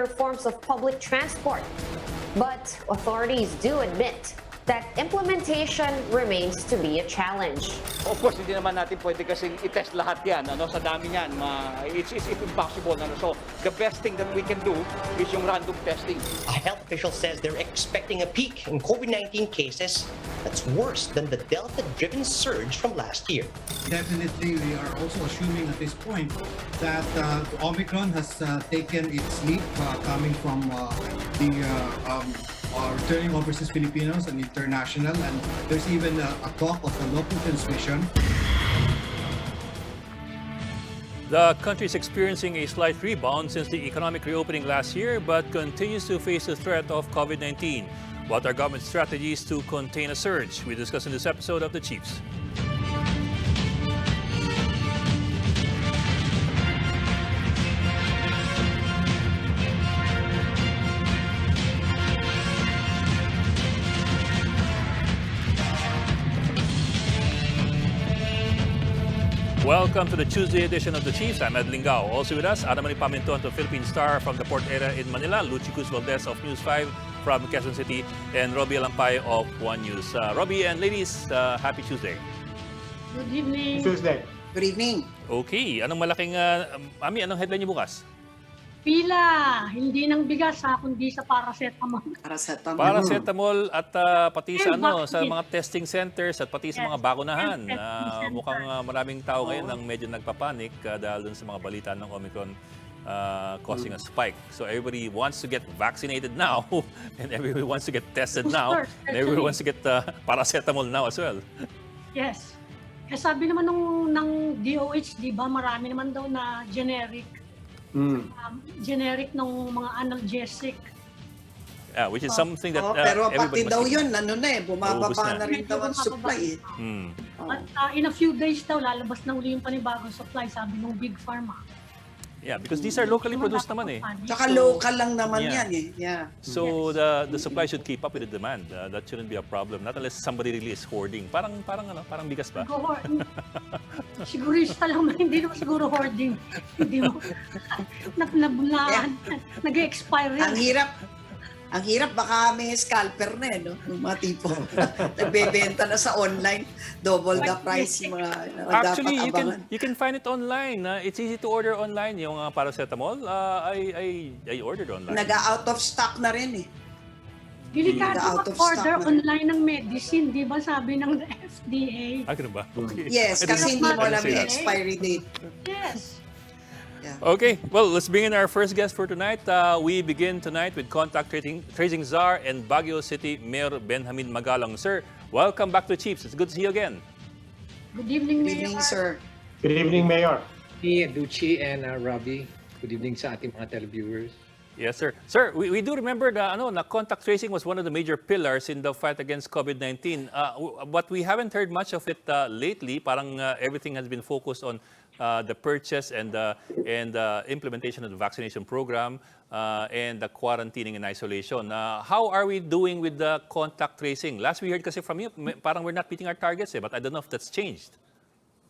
other forms of public transport. But authorities do admit that implementation remains to be a challenge. Of course, hindi naman natin pwede kasing i-test lahat yan. Sa dami niyan, it's impossible. So, the best thing that we can do is yung random testing. A health official says they're expecting a peak in COVID-19 cases that's worse than the Delta-driven surge from last year. Definitely, we are also assuming at this point that Omicron has taken its lead coming from the returning overseas Filipinos and international, and there's even a talk of a local transmission. The country is experiencing a slight rebound since the economic reopening last year, but continues to face the threat of COVID-19. What are government strategies to contain a surge? We discuss in this episode of the Chiefs. Welcome to the Tuesday edition of the Chiefs. I'm Ed Lingao. Also with us, Ana Marie Pamintuan to Philippine Star from the port area in Manila, Lucy Cruz Valdez of News 5 from Quezon City, and Robbie Alampay of One News. Robbie and ladies, happy Tuesday. Good evening. Tuesday. Good evening. Okay, anong malaking, Ami, anong headline niyo bukas? Pila, hindi ng bigas kundi sa paracetamol. Paracetamol at pati sa sa vaccine. mga testing centers at pati sa mga bakunahan. Mukhang maraming tao ngayon ang medyo nagpapanik dahil dun sa mga balita ng Omicron causing a spike. So everybody wants to get vaccinated now and everybody wants to get tested now and everybody wants to get paracetamol now as well. Yes. Kaya sabi naman ng DOH, di ba, marami naman daw na generic. Generic ng mga analgesic. Yeah, which is something that pero everybody pati daw must yun, bumababa na. na rin daw ang supply. At in a few days daw, lalabas na uli yung panibagong supply, sabi ng Big Pharma. Yeah, because these are locally produced naman eh. Tsaka local lang naman yan eh. Yeah. So the supply should keep up with the demand. That shouldn't be a problem. Not unless somebody really is hoarding. Parang bigas ba? Sigurista lang, hindi naman siguro hoarding. Hindi mo. Nag-expire yan. Ang hirap baka may scalper na no? Yung mga tipo. Nagbebenta na sa online. Double the price. Actually, you can find it online. It's easy to order online. Yung paracetamol, I ordered online. Nag-out of stock na rin eh. Delikado mag-order online ng medicine, di ba sabi ng FDA? Ganun ba? Okay. Yes, kasi hindi mo alam yung expiry date. Yes. Okay, well, let's bring in our first guest for tonight. We begin tonight with contact tracing czar and Baguio City Mayor Benjamin Magalang. Sir, welcome back to Chiefs. It's good to see you again. Good evening, Good evening, sir. Good evening, Mayor. Me, Ducci, and Robbie. Good evening sa ating mga televiewers. Yes, sir. Sir, we do remember na contact tracing was one of the major pillars in the fight against COVID-19. But we haven't heard much of it lately. Parang everything has been focused on the purchase and implementation of the vaccination program and the quarantining and isolation. How are we doing with the contact tracing? Last we heard kasi from you, parang we're not meeting our targets but I don't know if that's changed.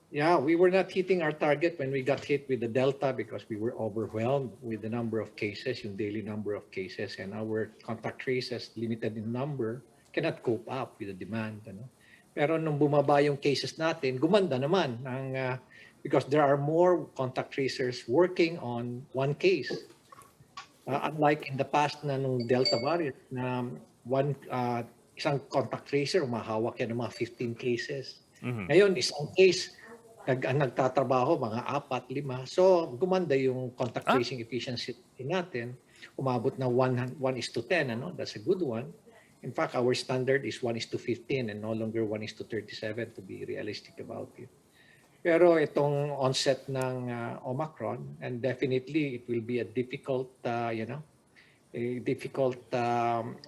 Yeah, we were not hitting our target when we got hit with the Delta because we were overwhelmed with the number of cases, yung daily number of cases, and our contact traces, limited in number, cannot cope up with the demand. Pero nung bumaba yung cases natin, gumanda naman because there are more contact tracers working on one case. Unlike in the past na nung Delta variant na isang contact tracer, umahawak yan ng mga 15 cases. Ngayon, isang case, nagtatrabaho mga 4, 5. So, gumanda yung contact tracing efficiency natin. Umabot na 1:10. That's a good one. In fact, our standard is 1:15 and no longer 1:37 to be realistic about it. Pero itong onset ng Omicron, and definitely it will be a difficult,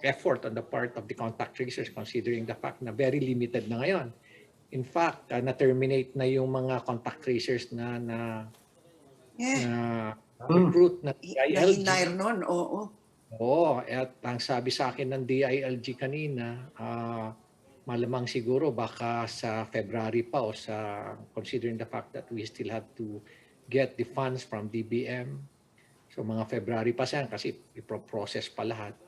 effort on the part of the contact tracers considering the fact na very limited na ngayon. In fact, na-terminate na yung mga contact tracers na recruit na DILG. Na-hire nun, oo. Oo, at ang sabi sa akin ng DILG kanina, malamang siguro baka sa February pa o considering the fact that we still have to get the funds from DBM So mga February pa siya kasi i-process pa lahat.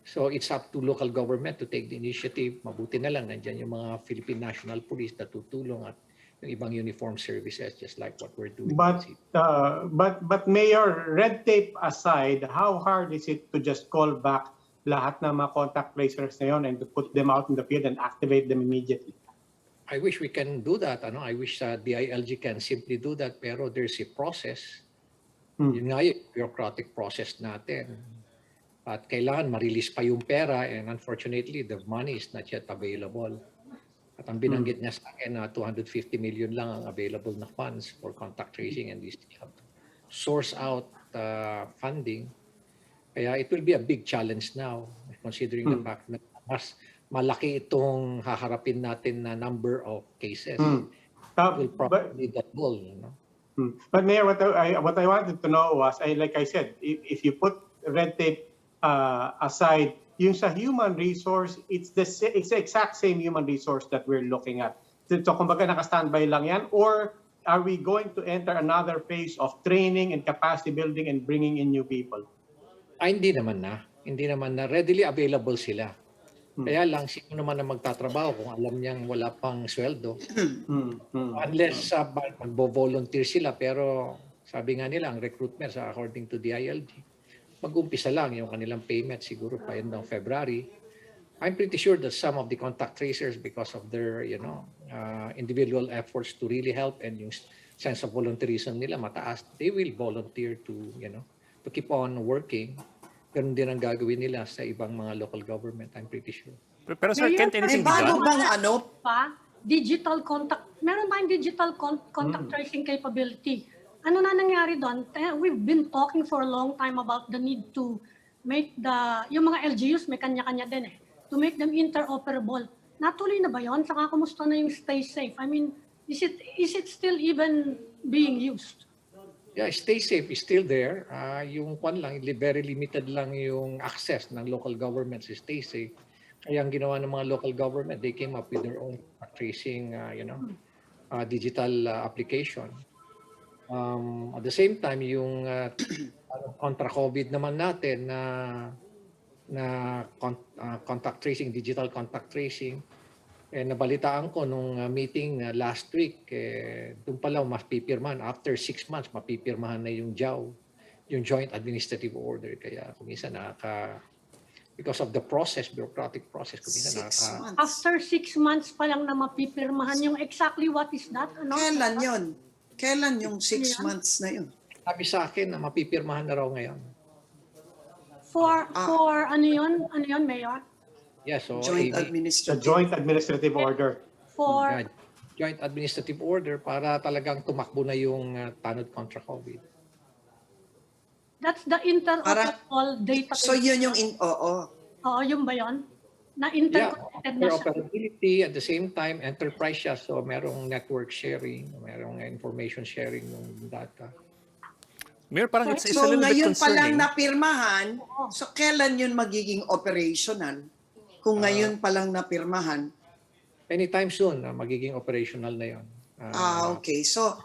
So it's up to local government to take the initiative. Mabuti na lang nandiyan yung mga Philippine National Police na tutulong at yung ibang uniform services just like what we're doing. But Mayor, red tape aside, how hard is it to just call back lahat ng mga contact tracers na yun and to put them out in the field and activate them immediately? I wish we can do that. I wish the ILG can simply do that, pero there's a process. Yun nga yung bureaucratic process natin. At kailangan ma-release pa yung pera and unfortunately, the money is not yet available. At ang binanggit niya sa akin na 250 million lang ang available na funds for contact tracing and we still have to source out funding. Kaya it will be a big challenge now considering the fact na mas malaki itong haharapin natin na number of cases. It will probably double. But Mayor, what I wanted to know was, like I said, if you put red tape aside, yung sa human resource, it's the exact same human resource that we're looking at. So kumbaga naka-standby lang yan, or are we going to enter another phase of training and capacity building and bringing in new people? Hindi naman na. Hindi naman na. Readily available sila. Kaya lang, sino naman na magtatrabaho kung alam niyang wala pang sweldo. Unless magbo-volunteer sila, pero sabi nga nila, ang recruitment according to the ILG, mag-umpisa lang yung kanilang payment siguro pa yun ng February. I'm pretty sure that some of the contact tracers, because of their individual efforts to really help and yung sense of volunteerism nila mataas, they will volunteer to keep on working. Ganun din ang gagawin nila sa ibang mga local government, I'm pretty sure. Pero sir, can't anything be bago done? bang Digital contact, meron tayong digital contact tracing capability. Ano na nangyari doon? We've been talking for a long time about the need to make yung mga LGUs, may kanya-kanya din to make them interoperable. Natuloy na ba yun? Saka kumusta na yung stay safe? I mean, is it still even being used? Yeah, stay safe is still there. Yung very limited lang yung access ng local governments to stay safe. Kaya ang ginawa ng mga local government, they came up with their own tracing, digital application. At the same time, yung contra COVID naman natin na contact tracing, digital contact tracing, nabalitaan ko nung meeting last week, doon pala mapipirmahan. After 6 months, mapipirmahan na yung JAW, yung Joint Administrative Order. Kaya kuminsan because of the process, bureaucratic process, kuminsan After 6 months pa lang na mapipirmahan yung exactly what is that? Kailan yun? Kailan yung 6 months na yun? Sabi sa akin na mapipirmahan na raw ngayon. For ano yun, Mayor? Yeah, so Joint The Administrative. Joint Administrative Order. For Joint Administrative Order para talagang tumakbo na yung tanod contra COVID. that's the interoperable database. So yun yung Oo, yun ba yun? Na interconnected na siya. Interoperability at the same time enterprise siya, so merong network sharing, merong information sharing ng data. Mayor, parang it's a So little bit ngayon pa lang concerning. napirmahan, so kailan yun magiging operational? Kung ngayon pa lang napirmahan. Anytime soon, magiging operational na yun. Okay. So,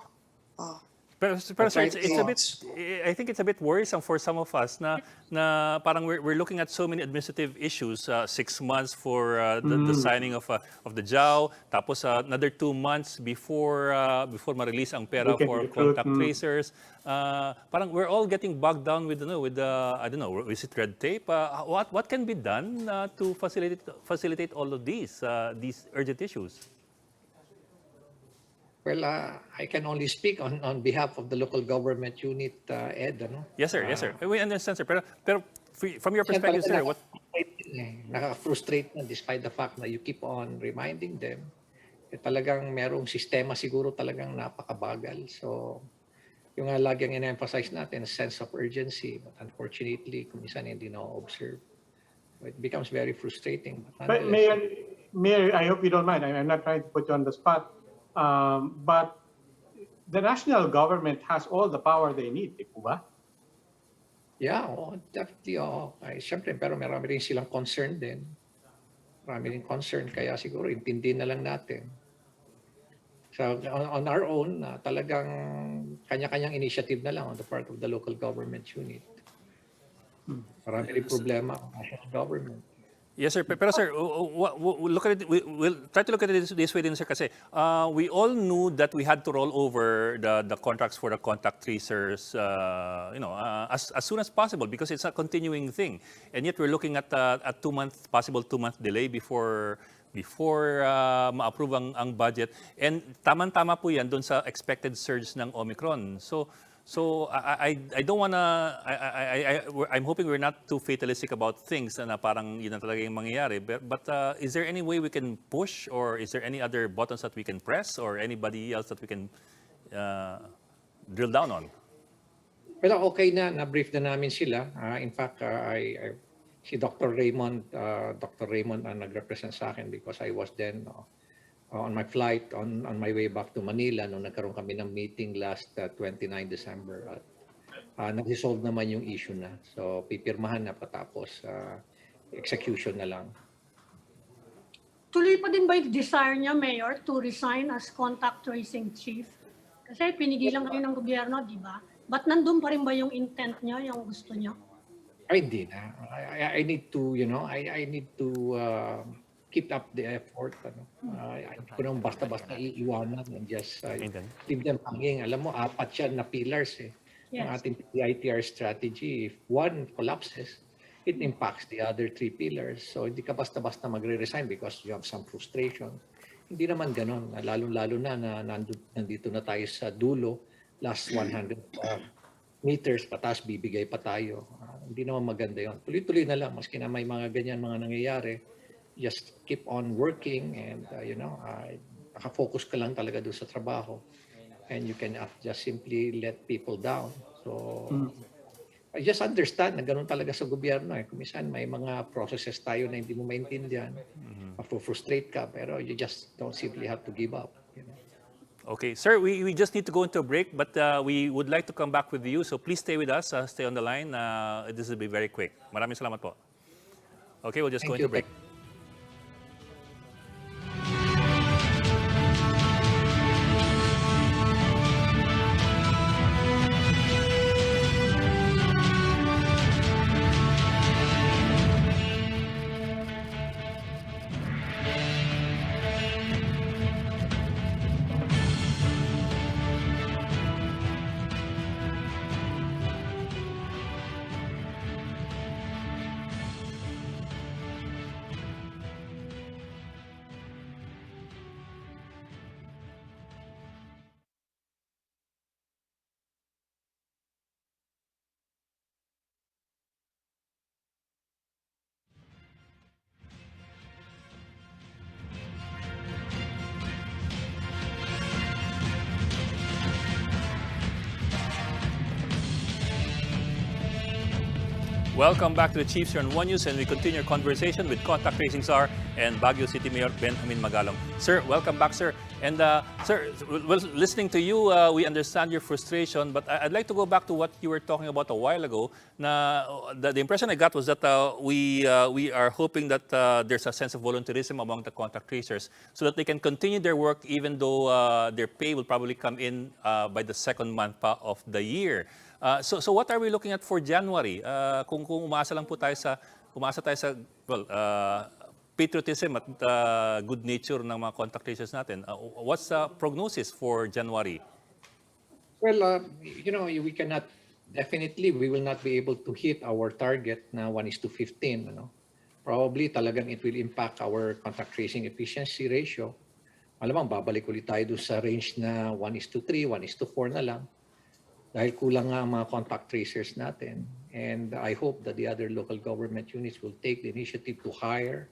Pero sir, it's a bit, I think it's a bit worrisome for some of us na parang we're looking at so many administrative issues, 6 months for the signing of the JAW, tapos another 2 months before ma-release ang pera for contact tracers. Parang we're all getting bogged down with I don't know, is it red tape? What can be done to facilitate all of these urgent issues? Well, I can only speak on behalf of the local government unit, Ed. Yes, sir. Yes, sir. We understand, sir. Pero from your perspective, sir, what? Nakaka-frustrate na despite the fact na you keep on reminding them. Talagang merong sistema siguro talagang napakabagal. So, yung lagi ang in-emphasize natin, sense of urgency. But unfortunately, kung minsan hindi na-observe. It becomes very frustrating. But Mayor, I hope you don't mind. I'm not trying to put you on the spot. But the national government has all the power they need, di po ba? Yeah, definitely. Siyempre, pero marami rin silang concern din. Marami rin concern, kaya siguro intindihin na lang natin. So on our own, talagang kanya-kanyang initiative na lang on the part of the local government unit. Marami rin problema ang national government. Yes, sir. Pero sir, look at it. We'll try to look at it this way, din, sir. Kasi we all knew that we had to roll over the contracts for the contact tracers, as soon as possible because it's a continuing thing. And yet we're looking at a possible 2-month delay before ma-approve ang budget. And tama-tama po yan doon sa expected surge ng Omicron. So I don't wanna. I'm hoping we're not too fatalistic about things na parang yun na talaga yung mangyayari. But is there any way we can push, or is there any other buttons that we can press, or anybody else that we can drill down on? Pero okay na-brief na namin sila. In fact, si Dr. Raymond ang nag-represent sa akin because I was then on my flight on my way back to Manila nung nagkaroon kami ng meeting last 29 December. Nag-resolve naman yung issue na. So pipirmahan na patapos execution na lang. Tuloy pa din ba yung desire niya, Mayor, to resign as contact tracing chief? Kasi pinigilan kayo ng gobyerno, di ba? Ba't nandun pa rin ba yung intent niya, yung gusto niya? Ay, hindi na. I need to, I need to keep up the effort. Hindi ko naman basta-basta iiwanan and just leave them hanging. Alam mo, 4 yan na pillars ng ating PITR strategy. If one collapses, it impacts the other 3 pillars. So hindi ka basta-basta magre-resign because you have some frustration. Hindi naman ganon. Lalo-lalo na nandito na tayo sa dulo, last 100 meters patas, bibigay pa tayo. Hindi naman maganda yon. Tuloy-tuloy na lang, maski na may mga ganyan mga nangyayari. Just keep on working and, nakafocus ka lang talaga doon sa trabaho. And you cannot just simply let people down. So, I just understand na ganun talaga sa gobyerno. Kuminsan may mga processes tayo na hindi mo maintindihan. Frustrate ka, pero you just don't simply have to give up. Okay, sir, we just need to go into a break, but we would like to come back with you. So please stay with us, stay on the line. This will be very quick. Maraming salamat po. Okay, we'll just go into a break. Welcome back to the Chiefs here on One News, and we continue our conversation with Contact Tracing Czar and Baguio City Mayor Benjamin Magalong. Sir, welcome back, sir. And sir, well, listening to you, we understand your frustration, but I'd like to go back to what you were talking about a while ago. The impression I got was that we are hoping that there's a sense of volunteerism among the contact tracers so that they can continue their work even though their pay will probably come in by the second month of the year. So what are we looking at for January? Kung umaasa tayo sa patriotism at good nature ng mga contact tracers natin, what's the prognosis for January? Well, we cannot, definitely we will not be able to hit our target na 1:15. Probably talagang it will impact our contact tracing efficiency ratio. Malamang babalik ulit tayo doon sa range na 1:3, 1:4 na lang. Dahil kulang nga ang mga contact tracers natin. And I hope that the other local government units will take the initiative to hire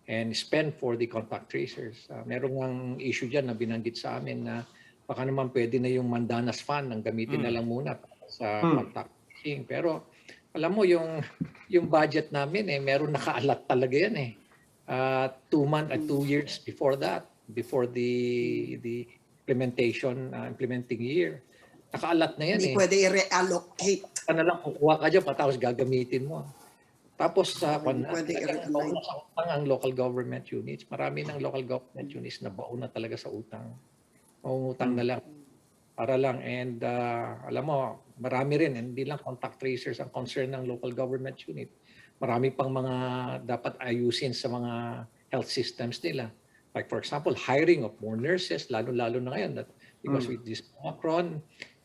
and spend for the contact tracers. Merong ang issue dyan na binanggit sa amin na baka naman pwede na yung Mandanas Fund ang gamitin na lang muna sa contact tracing. Pero alam mo, yung budget namin, meron nakaalat talaga yan 2 years before that, before the implementing year. Nakaalat na yan. Hindi pwede i-reallocate. Ano lang, kukuha ka dyan, tapos gagamitin mo. Tapos pwede baon na sa utang ang local government units. Marami ng local government units na baon na talaga sa utang. Mangungutang na lang para lang. And alam mo, marami rin, hindi lang contact tracers ang concern ng local government unit. Marami pang mga dapat ayusin sa mga health systems nila. Like for example, hiring of more nurses, lalo-lalo na ngayon. Because with this Omicron,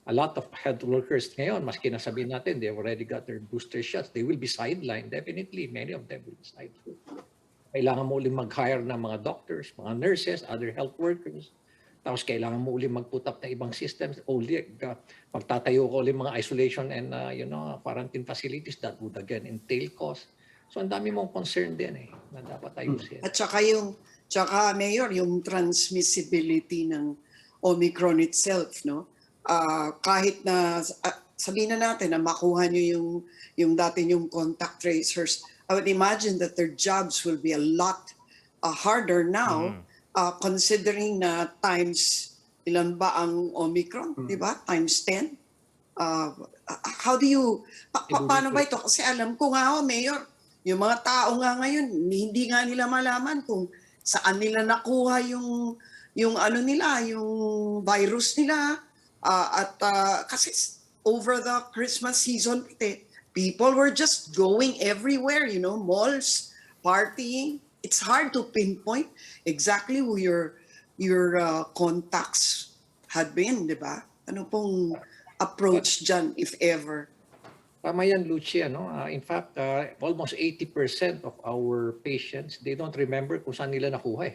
a lot of health workers ngayon, maski nasabihin natin, they already got their booster shots, they will be sidelined. Definitely, many of them will be sidelined. Kailangan mo ulit mag-hire ng mga doctors, mga nurses, other health workers. Tapos kailangan mo ulit mag-put up na ibang systems. Magtatayo ko ulit mga isolation and quarantine facilities that would again entail cost. So ang dami mong concern din na dapat ayusin. At saka Mayor, yung transmissibility ng Omicron itself, no? Kahit na sabihin na natin na makuha nyo yung dati yung contact tracers, I would imagine that their jobs will be a lot harder now, considering na times, ilan ba ang Omicron, di ba? Times 10. How do you, paano ba ito? Kasi alam ko nga, Mayor, yung mga tao nga ngayon, hindi nga nila malaman kung saan nila nakuha yung ano nila, yung virus nila. Kasi over the Christmas season, people were just going everywhere, malls, partying. It's hard to pinpoint exactly who your contacts had been, di ba? Ano pong approach dyan, if ever? Tama yan, Lucia. In fact, almost 80% of our patients, they don't remember kung saan nila nakuha.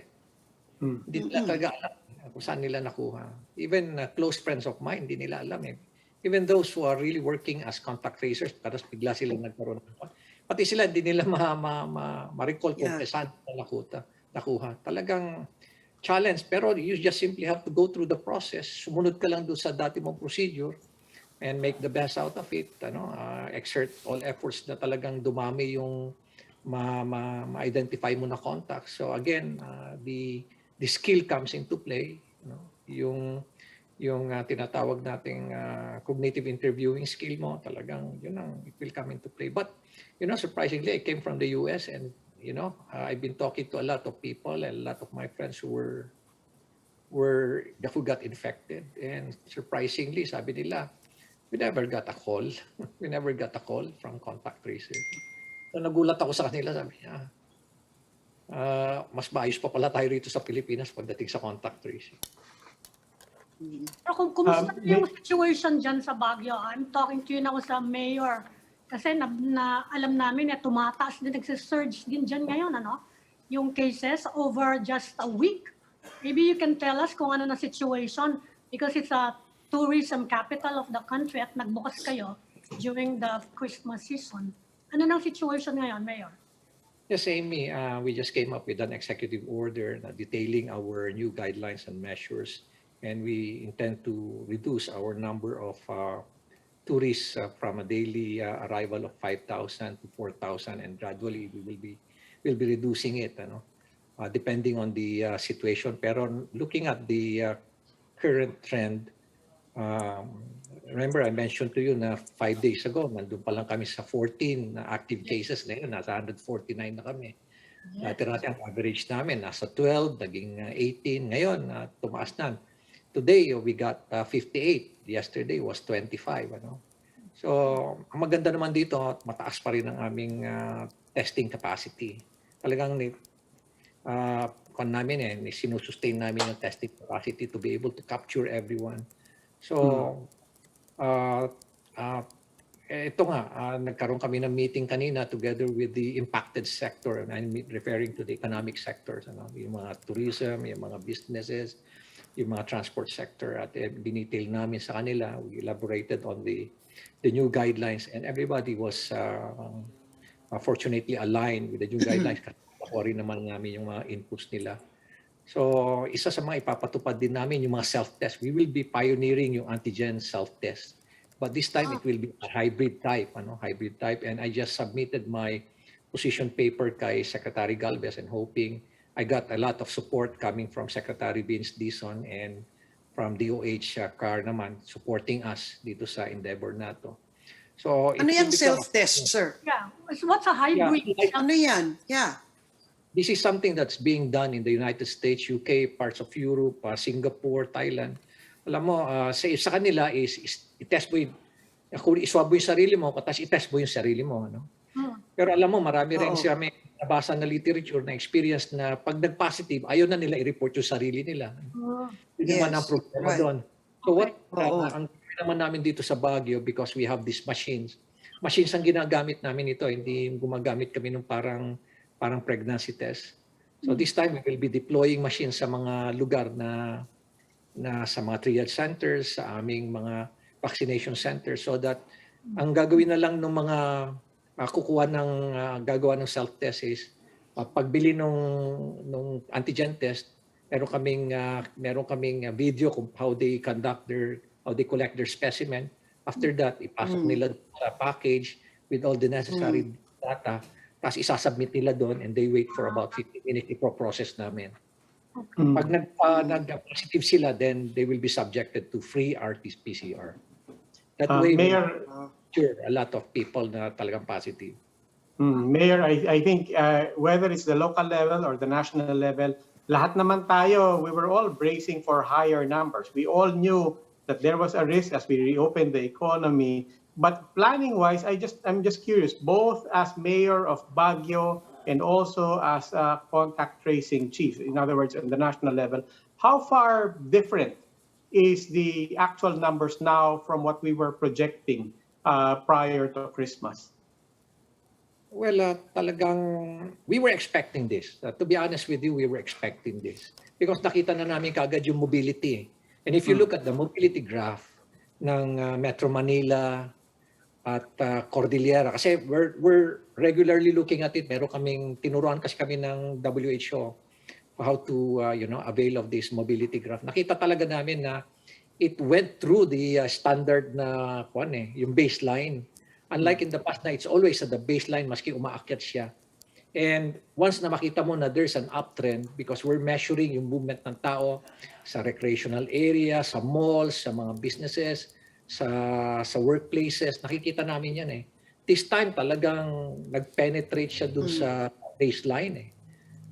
Hindi nila talaga alam kung saan nila nakuha. Even close friends of mine, hindi nila alam. Even those who are really working as contact tracers, tapos bigla silang nagkaroon ng pati sila, hindi nila ma-recall kung saan nila nakuha. Talagang challenge. Pero you just simply have to go through the process. Sumunod ka lang doon sa dati mong procedure and make the best out of it. Exert all efforts na talagang dumami yung ma-identify mo na contacts. So again, the skill comes into play. Yung tinatawag nating cognitive interviewing skill mo, talagang it will come into play. But surprisingly, I came from the US and I've been talking to a lot of people and a lot of my friends who got infected, and surprisingly, sabi nila, we never got a call. We never got a call from contact tracers. So nagulat ako sa kanila, sabi niya, mas maayos pa pala tayo rito sa Pilipinas pagdating sa contact tracing. Pero kung kumusta yung situation dyan sa Baguio, I'm talking to you now as a mayor. Kasi na alam namin na tumataas din, nagsisurge din dyan ngayon, yung cases over just a week. Maybe you can tell us kung ano na situation, because it's a tourism capital of the country at nagbukas kayo during the Christmas season. Ano nang situation ngayon, Mayor? Yes, Amy, we just came up with an executive order detailing our new guidelines and measures, and we intend to reduce our number of tourists from a daily arrival of 5,000 to 4,000, and gradually we'll be reducing it, depending on the situation. Pero looking at the current trend, remember I mentioned to you na 5 days ago, nandun pa lang kami sa 14 active cases. Ngayon, nasa 149 na kami. Dati ang average namin, nasa 12, naging 18. Ngayon, tumaas na. Today, we got 58. Yesterday was 25. So, ang maganda naman dito, mataas pa rin ang aming testing capacity. Talagang sinusustain namin yung testing capacity to be able to capture everyone. So, ito nga, nagkaroon kami ng meeting kanina together with the impacted sector, and I'm referring to the economic sectors, yung mga tourism, yung mga businesses, yung mga transport sector, at binitail namin sa kanila. We elaborated on the new guidelines, and everybody was fortunately aligned with the new guidelines. Nakuha rin naman namin yung mga inputs nila. So, isa sa mga ipapatupad din namin yung mga self-test. We will be pioneering yung antigen self-test. But this time, it will be a hybrid type, hybrid type. And I just submitted my position paper kay Secretary Galvez, and hoping I got a lot of support coming from Secretary Vince Dizon and from DOH CAR naman, supporting us dito sa endeavor na to. So, ano yung self-test, sir? Yeah. What's a hybrid? Ano yan? Yeah. This is something that's being done in the United States, UK, parts of Europe, Singapore, Thailand. Alam mo, sa kanila is i-test mo iswab mo yung sarili mo, tapos i-test mo yung sarili mo. Ano? Pero alam mo, marami rin siya may nabasa na literature na experience na pag nag-positive, ayaw na nila i-report yung sarili nila. Yun naman ang problema doon. So what ang naman namin dito sa Baguio, because we have these machines ang ginagamit namin ito, hindi gumagamit kami ng parang pregnancy test. So this time we will be deploying machines sa mga lugar na sa mga triage centers, sa aming mga vaccination centers, so that ang gagawin na lang ng mga gagawa ng self-test is pagbili nung antigen test, meron kaming video kung how they collect their specimen. After that, ipasok nila sa package with all the necessary data. Tapos isasubmit nila doon and they wait for about 15 minutes i-process namin. Pag nag-positive sila, then they will be subjected to free RT-PCR. That way, Mayor, sure, a lot of people na talagang positive. Mayor, I think whether it's the local level or the national level, lahat naman tayo, we were all bracing for higher numbers. We all knew that there was a risk as we reopened the economy. But planning-wise, I'm just curious, both as mayor of Baguio and also as a contact tracing chief, in other words, on the national level, how far different is the actual numbers now from what we were projecting prior to Christmas? Well, talagang we were expecting this. To be honest with you, we were expecting this. Because nakita na namin kaagad yung mobility. And if you look at the mobility graph ng Metro Manila at Cordillera, kasi we're regularly looking at it. Meron kaming tinuruan kasi kami ng WHO how to avail of this mobility graph. Nakita talaga namin na it went through the standard na yung baseline. Unlike in the past na it's always at the baseline maski umaakyat siya. And once na makita mo na there's an uptrend because we're measuring yung movement ng tao sa recreational area, sa malls, sa mga businesses, sa workplaces, nakikita namin yan eh. This time talagang nag-penetrate siya dun sa baseline eh.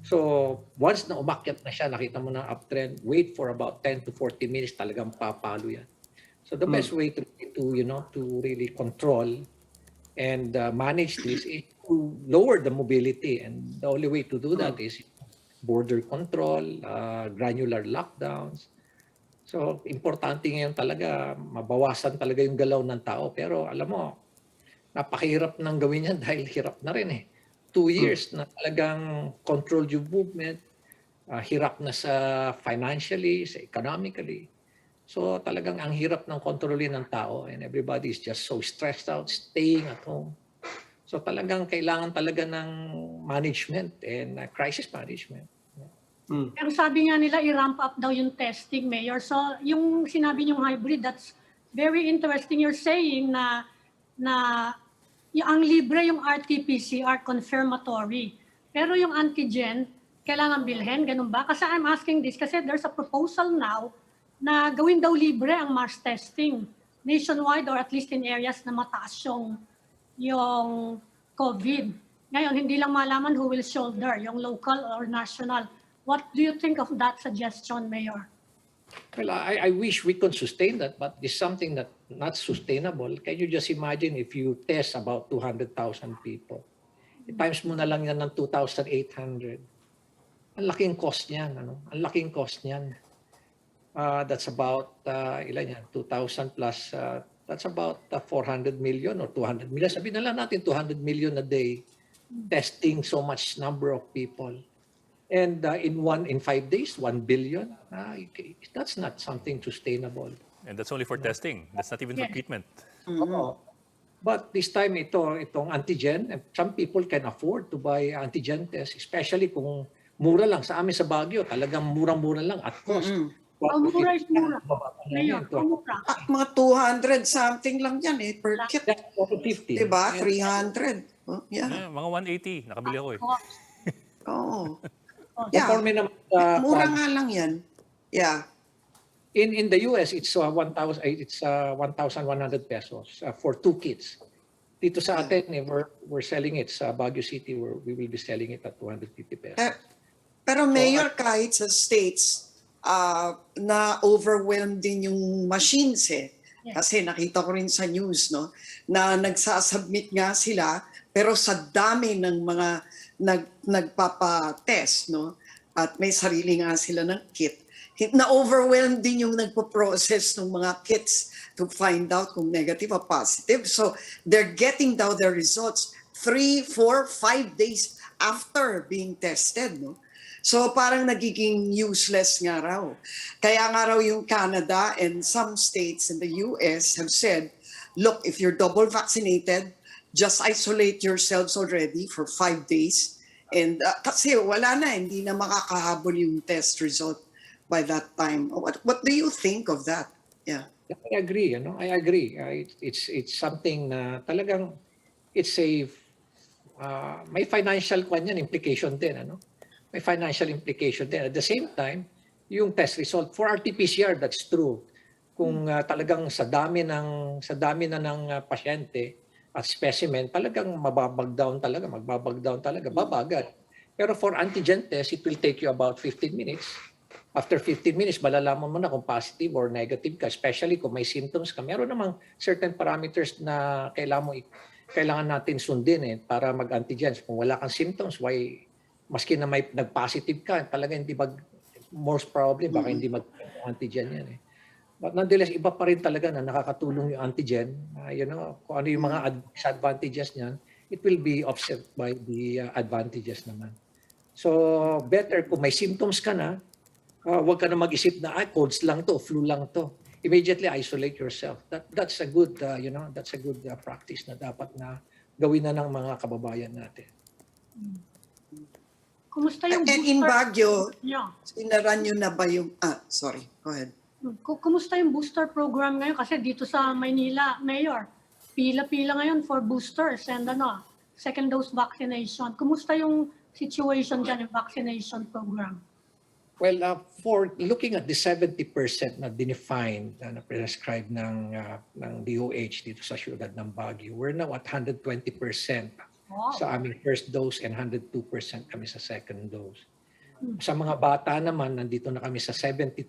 So once na umakyat na siya, nakita mo na uptrend, wait for about 10 to 40 minutes, talagang papalo yan. So the best way to really control and manage this is to lower the mobility, and the only way to do that is border control, granular lockdowns. So importante ngayon talaga mabawasan talaga yung galaw ng tao, pero alam mo napakahirap nang gawin yan dahil hirap na rin eh. 2 years na talagang control yung movement, hirap na sa financially, sa economically. So talagang ang hirap ng kontrolin ng tao, and everybody is just so stressed out, staying at home. So talagang kailangan talaga ng management and crisis management. Pero sabi nga nila, i-ramp up daw yung testing, Mayor. So yung sinabi niyong hybrid, that's very interesting. You're saying na ang libre yung RT-PCR confirmatory. Pero yung antigen, kailangan bilhin, ganun ba? Kasi I'm asking this kasi there's a proposal now na gawin daw libre ang mass testing nationwide or at least in areas na mataas yung COVID. Ngayon, hindi lang malaman who will shoulder, yung local or national. What do you think of that suggestion, Mayor? Well, I wish we could sustain that, but it's something that not sustainable. Can you just imagine if you test about 200,000 people? Times mo na lang yan ng 2,800. Ang laking cost niyan. Ang laking cost niyan. That's about, 2,000 plus, that's about 400 million or 200 million. Sabihin na lang natin 200 million a day testing so much number of people. And in 5 days, 1 billion, that's not something sustainable. And that's only for testing. That's not even for treatment. But this time, itong antigen, some people can afford to buy antigen test, especially kung mura lang. Sa amin sa Baguio, talagang murang-mura lang at cost. Mura is mura. Mayor, mura. Mga 200 something lang yan eh, per kit. 450. Diba? 300. Oh, yeah. Mga 180. Nakabili ako eh. Oo. Yeah. Mura nga lang yan. Yeah. In the US, it's 1,100 pesos for 2 kits. Dito sa atin, we're selling it sa Baguio City, where we will be selling it at 250 pesos. Pero Mayor, kahit sa states, na overwhelmed din yung machines eh. Kasi nakita ko rin sa news, no, na nagsasubmit nga sila, pero sa dami ng mga nagpapa-test, no, at may sarili nga sila ng kit, na-overwhelmed din yung nagpo-process ng mga kits to find out kung negative or positive. So they're getting down their results 3, 4, 5 days after being tested, no? So parang nagiging useless nga raw. Kaya nga raw yung Canada and some states in the US have said, look, if you're double vaccinated, just isolate yourselves already for 5 days. And kasi wala na, hindi na makakahabol yung test result by that time. What do you think of that? Yeah. I agree, I agree. It's something na talagang it's a may financial implication din, May financial implication din. At the same time, yung test result for RT-PCR, that's true. Kung talagang sa dami na ng pasyente at specimen, talagang magbabag down talaga, babagal. Pero for antigen test, it will take you about 15 minutes. After 15 minutes, malalaman mo na kung positive or negative ka, especially kung may symptoms ka. Meron namang certain parameters na kailangan natin sundin para mag-antigens. Kung wala kang symptoms, maski na may nag-positive ka, talaga hindi most probably, baka hindi mag-antigen yan But nonetheless, iba pa rin talaga na nakakatulong yung antigen. Kung ano yung mga disadvantages niyan, it will be offset by the advantages naman. So, better kung may symptoms ka na, huwag ka na mag-isip na, colds lang to, flu lang to. Immediately isolate yourself. That's a good, that's a good practice na dapat na gawin na ng mga kababayan natin. Kumusta yung And booster? in Baguio, Yeah. sinaran nyo na ba yung... sorry, go ahead. Kumusta yung booster program ngayon? Kasi dito sa Maynila, Mayor, pila-pila ngayon for boosters and second dose vaccination. Kumusta yung situation dyan, yung vaccination program? Well, for looking at the 70% na dinifined na prescribed ng DOH dito sa siyudad ng Baguio, we're now at 120% sa aming first dose and 102% kami sa second dose. Sa mga bata naman, nandito na kami sa 72%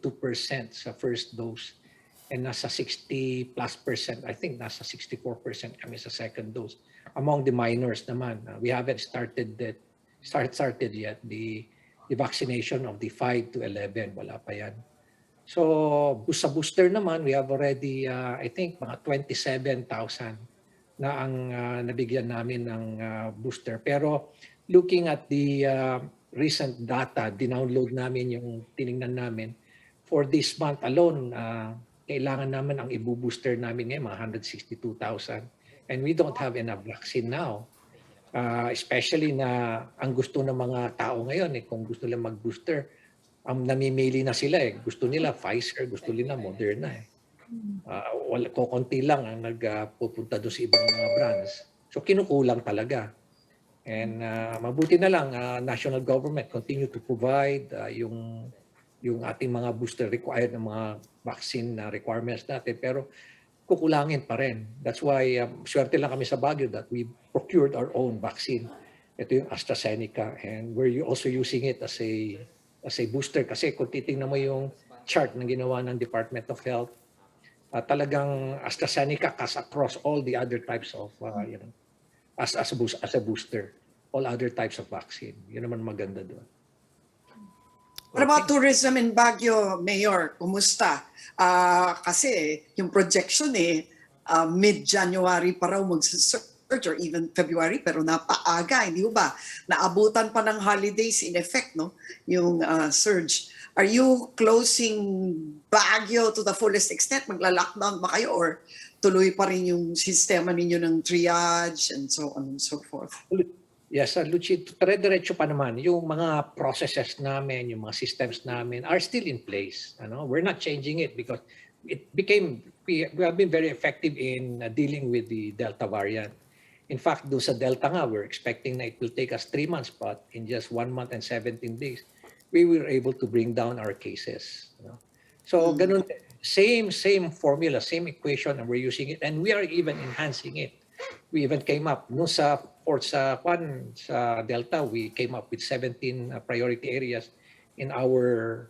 sa first dose and nasa 60+%, I think nasa 64% kami sa second dose. Among the minors naman, we haven't started yet the vaccination of the 5 to 11. Wala pa yan. So sa booster naman, we have already, I think, mga 27,000 na ang nabigyan namin ng booster. Pero looking at the recent data, dinownload namin yung tiningnan namin, for this month alone, kailangan namin ang i-booster namin ngayon, mga 162,000. And we don't have enough vaccine now. Especially na ang gusto ng mga tao ngayon, kung gusto nila mag-booster, namimili na sila. Gusto nila Pfizer, gusto nila Moderna. Konti lang ang nagpupunta doon sa ibang mga brands. So kinukulang talaga. And mabuti na lang, national government continue to provide yung ating mga booster required ng mga vaccine requirements natin. Pero kukulangin pa rin. That's why swerte lang kami sa Baguio that we procured our own vaccine. Ito yung AstraZeneca, and we're also using it as a booster kasi kung titingnan mo yung chart na ginawa ng Department of Health, talagang AstraZeneca cuts across all the other types of as a booster, all other types of vaccine. Yun naman maganda doon. What about tourism in Baguio, Mayor? Kumusta? Kasi yung projection mid-January pa raw mag-surge or even February, pero napaaga, hindi ba? Naabutan pa ng holidays in effect, no? Yung surge. Are you closing Baguio to the fullest extent? Magla-lockdown ba kayo or tuloy pa rin yung sistema ninyo ng triage and so on and so forth? Yes, Luchi, dire-diretso pa naman. Yung mga processes namin, yung mga systems namin are still in place. We're not changing it because we have been very effective in dealing with the Delta variant. In fact, doon sa Delta nga, we're expecting na it will take us 3 months, but in just 1 month and 17 days, we were able to bring down our cases. So ganun, same formula, same equation, and we're using it, and we are even enhancing it. We even came up no sa sa Delta, we came up with 17 priority areas in our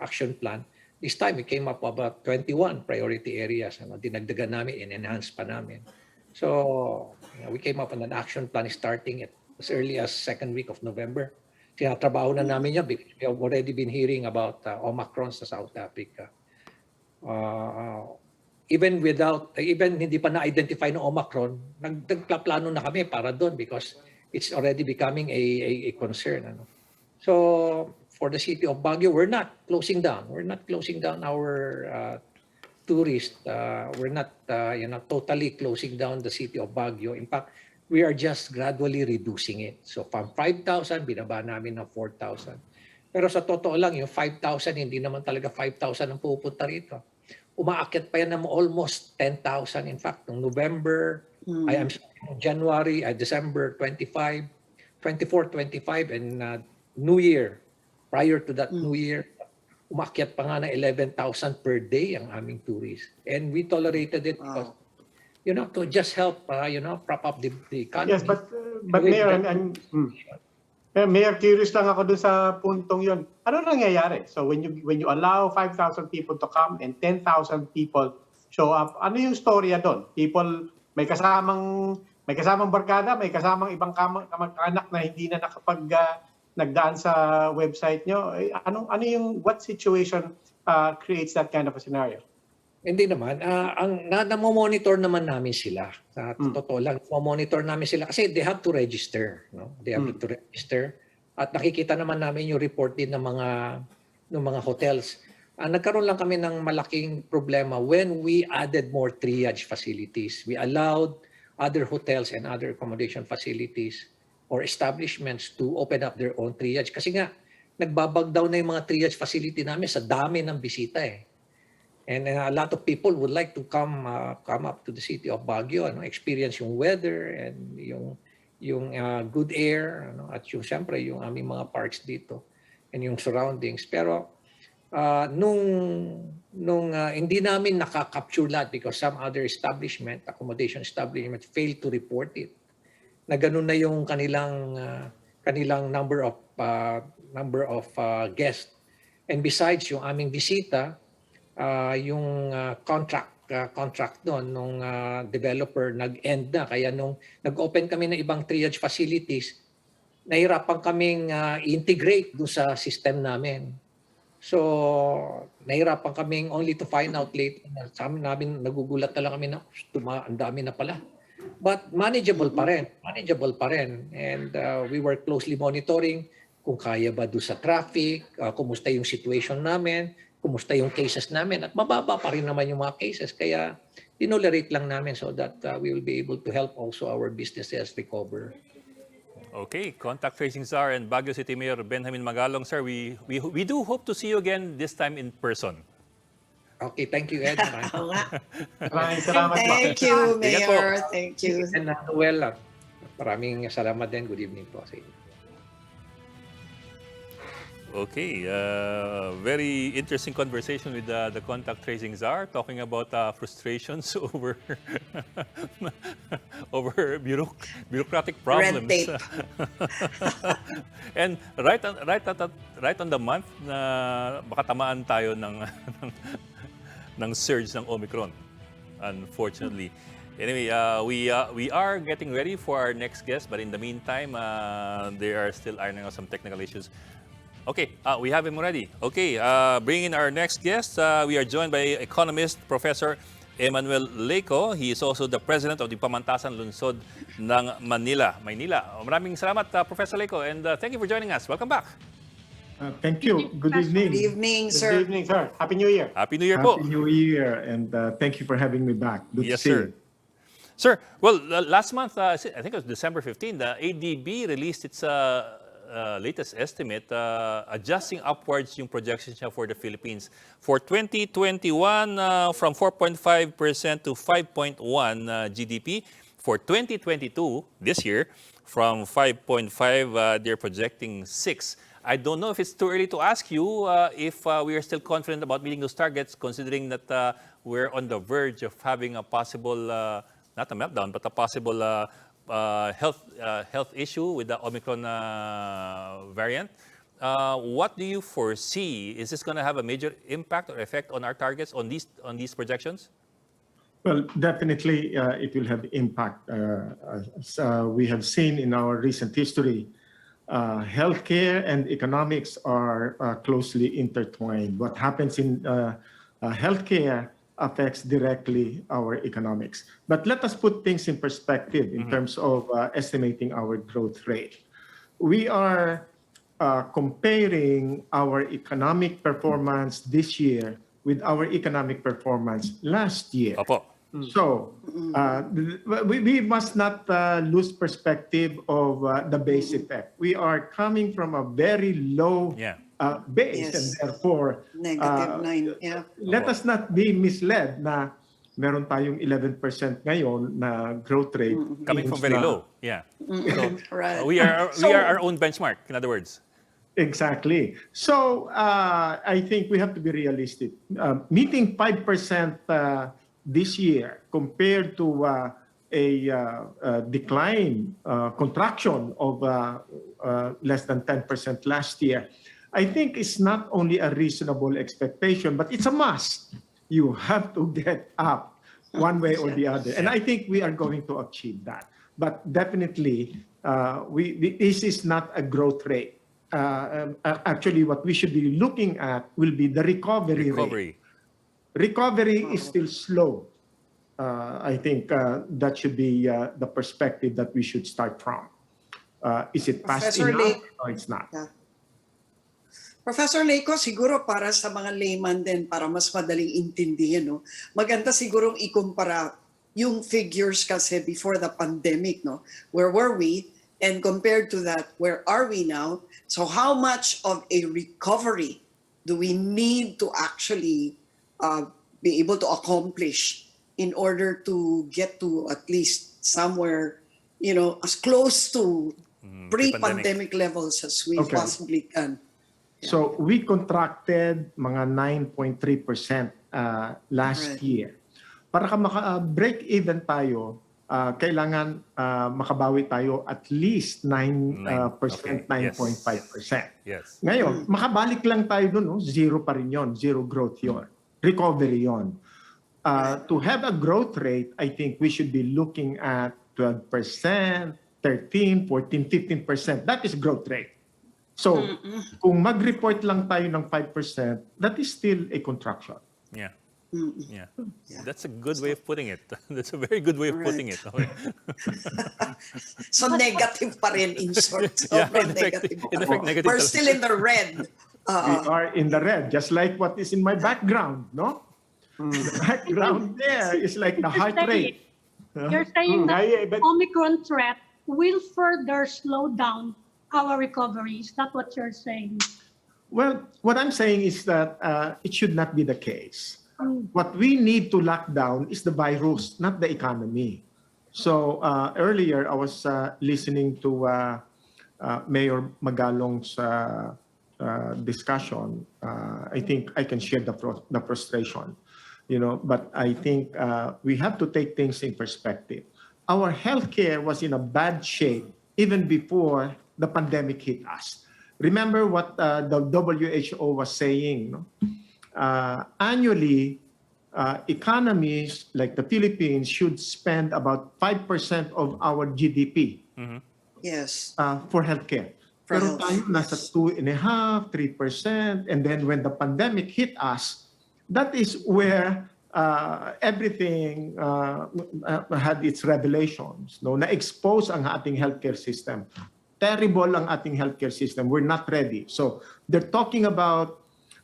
action plan. This time we came up about 21 priority areas. Dinagdagan namin, enhance pa namin. So we came up on an action plan starting at as early as second week of November. Tinatrabaho na namin yan because we have already been hearing about Omicron sa South Africa. Even hindi pa na-identify ng Omicron, nagplano na kami para doon because it's already becoming a concern. So for the city of Baguio, we're not closing down. We're not closing down our tourists. We're not totally closing down the city of Baguio. In fact, we are just gradually reducing it. So from 5,000, binaba namin ng 4,000. Pero sa totoo lang, yung 5,000, hindi naman talaga 5,000 ang pupunta rito. Umaakyat pa yan ng almost 10,000. In fact, noong November, January, December 25, 24, 25, and New Year. Prior to that New Year, umaakyat pa nga na 11,000 per day ang aming tourists. And we tolerated it because to just help, prop up the economy. Yes, but Mayor, Mayor, curious lang ako dun sa puntong yon. Ano nangyayari? So when you allow 5,000 people to come and 10,000 people show up, ano yung storya doon? People, may kasamang barkada, may kasamang ibang kamag-anak na hindi na nagdaan sa website nyo. What situation creates that kind of a scenario? Hindi naman. Namo-monitor naman namin sila. Sa totoo lang, namo-monitor namin sila kasi they have to register. No? They have to register. At nakikita naman namin yung report din ng mga hotels. Nagkaroon lang kami ng malaking problema when we added more triage facilities. We allowed other hotels and other accommodation facilities or establishments to open up their own triage. Kasi nga, nagbabag down na yung mga triage facility namin sa dami ng bisita eh. And a lot of people would like to come up to the city of Baguio, experience yung weather and yung good air, at yung siyempre yung aming mga parks dito and yung surroundings. Pero nung hindi namin nakaka-capture lahat because some other accommodation establishment failed to report it. Na ganun na yung kanilang number of guests. And besides yung aming bisita, yung contract doon nung developer nag-end na. Kaya nung nag-open kami ng ibang triage facilities, nahirapan kaming integrate doon sa system namin. So, nahirapan kaming only to find out later. Sa amin namin, nagugulat na lang kami na ang dami na pala. But manageable pa rin. And we were closely monitoring kung kaya ba doon sa traffic, kumusta yung situation namin, kumusta yung cases namin, at mababa pa rin naman yung mga cases. Kaya tinolerate lang namin so that we will be able to help also our businesses recover. Okay, Contact Tracing Czar and Baguio City Mayor Benjamin Magalong. Sir, we do hope to see you again this time in person. Okay, thank you, Ed. Maraming salamat po. Thank you, Ingat po. Mayor. Thank you. And Noel, maraming salamat din. Good evening po sa inyo. Okay, very interesting conversation with the Contact Tracing Czar, talking about frustrations over over bureaucratic problems. Red tape. And right on the month na baka tamaan tayo ng surge ng Omicron, unfortunately. Anyway, we are getting ready for our next guest, but in the meantime, they are still ironing out some technical issues. Okay, we have him already. Okay, bringing in our next guest, we are joined by economist Professor Emmanuel Leco. He is also the president of the Pamantasan Lungsod ng Maynila. Maraming salamat, Professor Leco, and thank you for joining us. Welcome back. Thank you. Good evening. Good evening, sir. Good evening, sir. Happy New Year. Happy New Year po. Happy New Year, and thank you for having me back. Good Yes, to see sir. you. Sir, well, last month, I think it was December 15, the ADB released its latest estimate, adjusting upwards yung projections niya for the Philippines. For 2021, from 4.5% to 5.1 GDP. For 2022, this year, from 5.5, they're projecting 6. I don't know if it's too early to ask you if we are still confident about meeting those targets, considering that we're on the verge of having a possible not a meltdown, but a possible health issue with the Omicron variant. What do you foresee? Is this going to have a major impact or effect on our targets on these projections? Well, definitely it will have impact. As we have seen in our recent history, healthcare and economics are closely intertwined. What happens in healthcare affects directly our economics. But let us put things in perspective in terms of estimating our growth rate. We are comparing our economic performance this year with our economic performance last year. Opo. So we must not lose perspective of the base effect. We are coming from a very low base, and therefore -9, yeah. let us not be misled na meron tayong 11% ngayon na growth rate. Coming from very low. Yeah. So Right. we are our own benchmark, in other words. Exactly. So I think we have to be realistic. Meeting 5% this year compared to a decline, contraction of less than 10% last year, I think it's not only a reasonable expectation, but it's a must. You have to get up one way or the other. And I think we are going to achieve that. But definitely, this is not a growth rate. Actually, what we should be looking at will be the recovery rate. Recovery is still slow. I think that should be the perspective that we should start from. Is it fast Professor enough? Lake. No, it's not. Yeah. Professor Leiko, siguro para sa mga layman din, para mas madaling intindihin, no? Maganda sigurong ikumpara yung figures kasi before the pandemic, no? Where were we? And compared to that, where are we now? So how much of a recovery do we need to actually be able to accomplish in order to get to at least somewhere, as close to pre-pandemic levels as we possibly can? So we contracted mga 9.3% last year. Para maka-break even tayo, kailangan makabawi tayo at least 9%, 9.5%. Yes. Ngayon, makabalik lang tayo dun, zero pa rin yun, zero growth yun. Recovery yun. To have a growth rate, I think we should be looking at 12%, 13, 14, 15%. That is growth rate. So, kung mag-report lang tayo ng 5%, that is still a contraction. Yeah. Yeah. That's a good way of putting it. That's a very good way of putting it. Okay. So negative pa rin in short. So in effect, negative. We're still in the red. We are in the red, just like what is in my background, no? The background there is like the heart rate. You're saying that Omicron threat will further slow down our recovery. Is that what you're saying? Well, what I'm saying is that it should not be the case. What we need to lock down is the virus, not the economy. So earlier, I was listening to Mayor Magalong's discussion. I think I can share the frustration, but I think we have to take things in perspective. Our healthcare was in a bad shape even before the pandemic hit us. Remember what the WHO was saying, no? Annually, economies like the Philippines should spend about 5% of our GDP Yes. for healthcare. Pero tayo nasa 2.5%, 3%. And then when the pandemic hit us, that is where everything had its revelations. No? Na-expose ang ating healthcare system. Terrible ang ating healthcare system. We're not ready. So they're talking about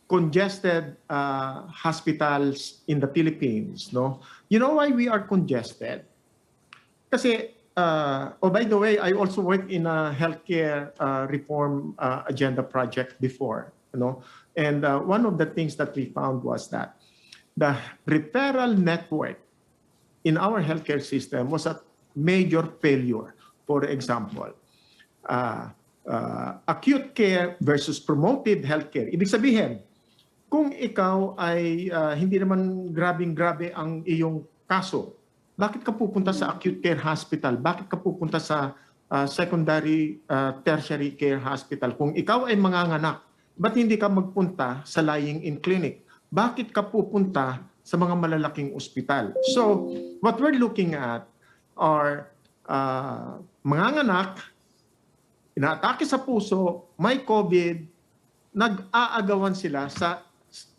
congested hospitals in the Philippines. No, you know why we are congested? Kasi, by the way, I also worked in a healthcare reform agenda project before. And one of the things that we found was that the referral network in our healthcare system was a major failure. For example, acute care versus promotive healthcare. Ibig sabihin, kung ikaw ay hindi naman grabing-grabe ang iyong kaso, Bakit ka pupunta sa acute care hospital? Bakit ka pupunta sa secondary, tertiary care hospital? Kung ikaw ay manganganak, ba't hindi ka magpunta sa lying-in clinic? Bakit ka pupunta sa mga malalaking ospital? So, what we're looking at are manganganak, inaatake sa puso, may COVID, nag-aagawan sila sa